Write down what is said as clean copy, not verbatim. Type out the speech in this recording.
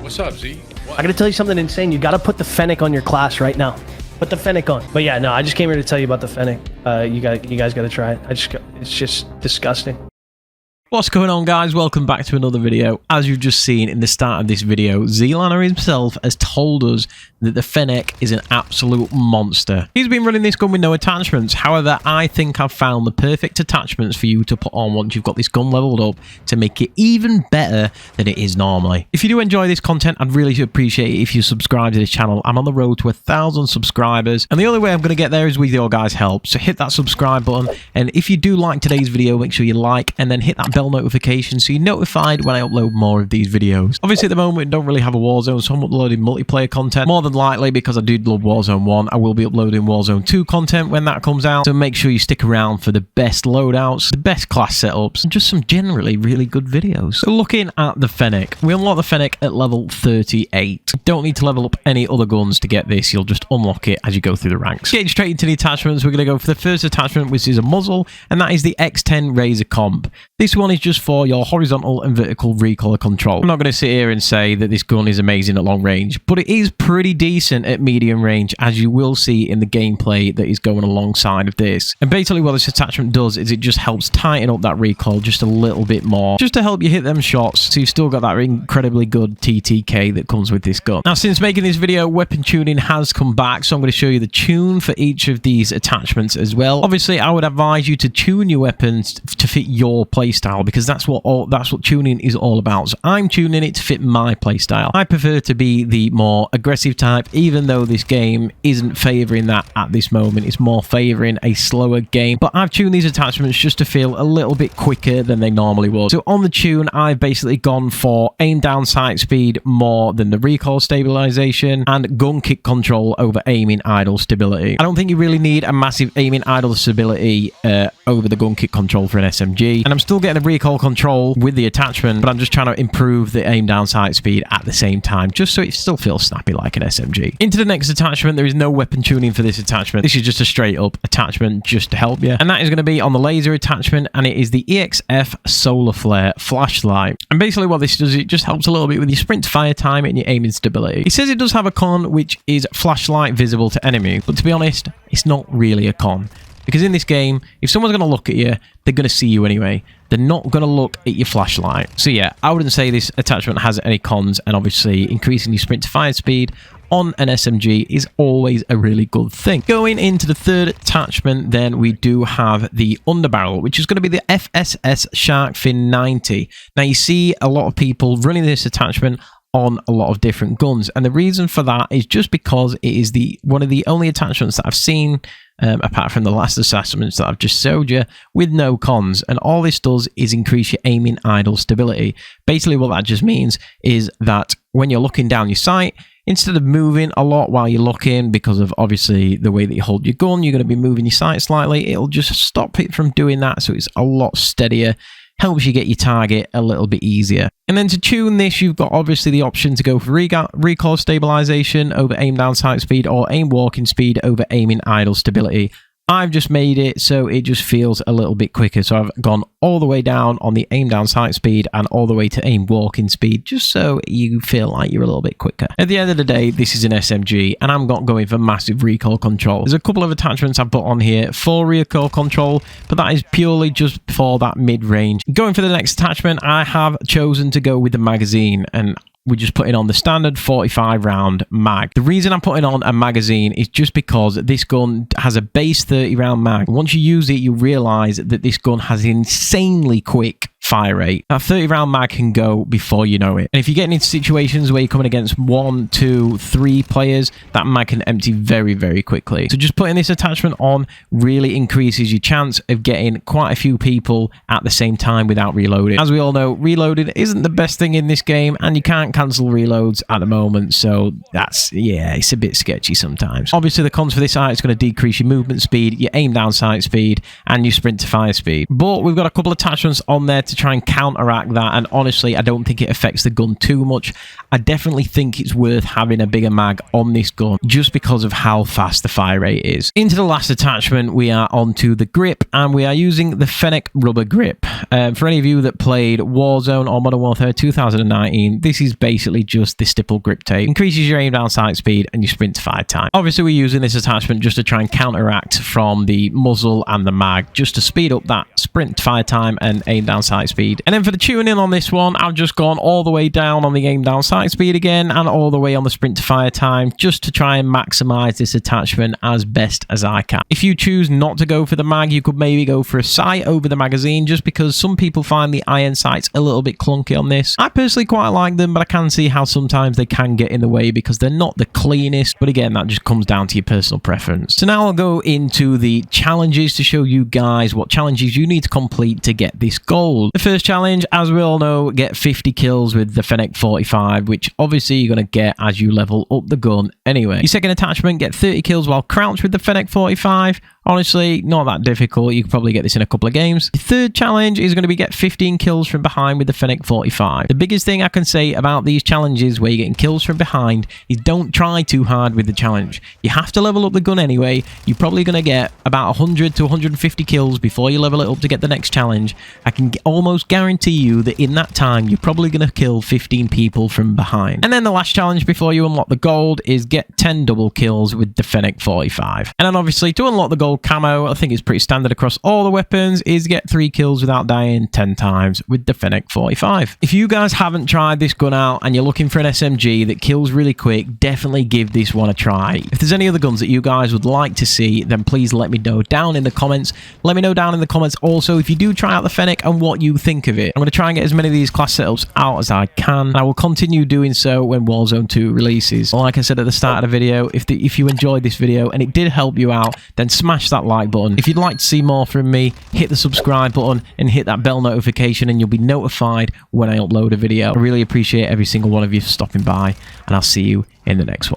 What's up, Z? What? I gotta tell you something insane. You gotta put the Fennec on your class right now. Put the Fennec on. But yeah, no, I just came here to tell you about the Fennec. You guys gotta try it. It's just disgusting. What's going on, guys? Welcome back to another video. As you've just seen in the start of this video, Zlanner himself has told us that the Fennec is an absolute monster. He's been running this gun with no attachments. However, I think I've found the perfect attachments for you to put on once you've got this gun leveled up to make it even better than it is normally. If you do enjoy this content, I'd really appreciate it if you subscribe to this channel. I'm on the road to 1,000 subscribers, and the only way I'm going to get there is with your guys' help. So hit that subscribe button, and if you do like today's video, make sure you like and then hit that bell notification so you're notified when I upload more of these videos. Obviously, at the moment, I don't really have a Warzone, so I'm uploading multiplayer content. More than likely, because I do love Warzone 1, I will be uploading Warzone 2 content when that comes out. So make sure you stick around for the best loadouts, the best class setups, and just some generally really good videos. So looking at the Fennec, we unlock the Fennec at level 38. You don't need to level up any other guns to get this. You'll just unlock it as you go through the ranks. Getting straight into the attachments, we're going to go for the first attachment, which is a muzzle, and that is the X10 Razor Comp. This one is just for your horizontal and vertical recoil control. I'm not going to sit here and say that this gun is amazing at long range, but it is pretty decent at medium range, as you will see in the gameplay that is going alongside of this. And basically what this attachment does is it just helps tighten up that recoil just a little bit more, just to help you hit them shots, so you've still got that incredibly good TTK that comes with this gun. Now, since making this video, weapon tuning has come back, so I'm going to show you the tune for each of these attachments as well. Obviously, I would advise you to tune your weapons to fit your playstyle, because that's what tuning is all about. So I'm tuning it to fit my playstyle. I prefer to be the more aggressive type, even though this game isn't favouring that at this moment. It's more favouring a slower game, but I've tuned these attachments just to feel a little bit quicker than they normally would. So on the tune, I've basically gone for aim down sight speed more than the recoil stabilization, and gun kick control over aiming idle stability. I don't think you really need a massive aiming idle stability over the gun kick control for an SMG, and I'm still getting the recoil control with the attachment, but I'm just trying to improve the aim down sight speed at the same time, just so it still feels snappy like an SMG. Into the next attachment, there is no weapon tuning for this attachment. This is just a straight up attachment just to help you, and that is going to be on the laser attachment, and it is the EXF Solar Flare flashlight. And basically what this does, it just helps a little bit with your sprint to fire time and your aiming stability. It says it does have a con, which is flashlight visible to enemy, but to be honest, it's not really a con. Because in this game, if someone's going to look at you, they're going to see you anyway. They're not going to look at your flashlight. So yeah, I wouldn't say this attachment has any cons, and obviously increasing your sprint to fire speed on an SMG is always a really good thing. Going into the third attachment, then we do have the Underbarrel, which is going to be the FSS Shark Fin 90. Now you see a lot of people running this attachment on a lot of different guns, and the reason for that is just because it is one of the only attachments that I've seen, apart from the last assessments that I've just showed you, with no cons, and all this does is increase your aiming idle stability. Basically what that just means is that when you're looking down your sight, instead of moving a lot while you're looking, because of obviously the way that you hold your gun, you're going to be moving your sight slightly, it'll just stop it from doing that, so it's a lot steadier. Helps you get your target a little bit easier. And then to tune this, you've got obviously the option to go for recoil stabilization over aim down sight speed, or aim walking speed over aiming idle stability. I've just made it so it just feels a little bit quicker. So I've gone all the way down on the aim down sight speed and all the way to aim walking speed, just so you feel like you're a little bit quicker. At the end of the day, this is an SMG, and I'm not going for massive recoil control. There's a couple of attachments I've put on here for recoil control, but that is purely just for that mid-range. Going for the next attachment, I have chosen to go with the magazine, and we're just putting on the standard 45 round mag. The reason I'm putting on a magazine is just because this gun has a base 30 round mag. Once you use it, you realize that this gun has an insanely quick fire rate. That 30 round mag can go before you know it. And if you're getting into situations where you're coming against 1, 2, 3 players, that mag can empty very, very quickly. So just putting this attachment on really increases your chance of getting quite a few people at the same time without reloading. As we all know, reloading isn't the best thing in this game, and you can't cancel reloads at the moment, so that's, yeah, it's a bit sketchy sometimes. Obviously, the cons for this sight is going to decrease your movement speed, your aim down sight speed, and your sprint to fire speed. But we've got a couple of attachments on there to to try and counteract that, and honestly, I don't think it affects the gun too much. I definitely think it's worth having a bigger mag on this gun just because of how fast the fire rate is. Into the last attachment, we are onto the grip, and we are using the Fennec rubber grip. For any of you that played Warzone or Modern Warfare 2019, this is basically just the stipple grip tape. Increases your aim down sight speed and your sprint to fire time. Obviously, we're using this attachment just to try and counteract from the muzzle and the mag, just to speed up that sprint to fire time and aim down sight speed. And then for the tuning on this one, I've just gone all the way down on the aim down sight speed again, and all the way on the sprint to fire time, just to try and maximize this attachment as best as I can. If you choose not to go for the mag, you could maybe go for a sight over the magazine, just because some people find the iron sights a little bit clunky on this. I personally quite like them, but I can see how sometimes they can get in the way because they're not the cleanest. But again, that just comes down to your personal preference. So now I'll go into the challenges to show you guys what challenges you need to complete to get this gold. The first challenge, as we all know, get 50 kills with the Fennec 45, which obviously you're going to get as you level up the gun anyway. Your second attachment, get 30 kills while crouched with the Fennec 45. Honestly, not that difficult. You can probably get this in a couple of games. The third challenge is going to be get 15 kills from behind with the Fennec 45. The biggest thing I can say about these challenges where you're getting kills from behind is don't try too hard with the challenge. You have to level up the gun anyway. You're probably going to get about 100 to 150 kills before you level it up to get the next challenge. I can almost guarantee you that in that time, you're probably going to kill 15 people from behind. And then the last challenge before you unlock the gold is get 10 double kills with the Fennec 45. And then obviously to unlock the gold camo, I think it's pretty standard across all the weapons, is get 3 kills without dying 10 times with the Fennec 45. If you guys haven't tried this gun out and you're looking for an SMG that kills really quick, definitely give this one a try. If there's any other guns that you guys would like to see, then please let me know down in the comments. Let me know down in the comments also if you do try out the Fennec and what you think of it. I'm going to try and get as many of these class setups out as I can, and I will continue doing so when Warzone 2 releases. Like I said at the start of the video, if you enjoyed this video and it did help you out, then smash that like button. If you'd like to see more from me, hit the subscribe button and hit that bell notification, and you'll be notified when I upload a video. I really appreciate every single one of you for stopping by, and I'll see you in the next one.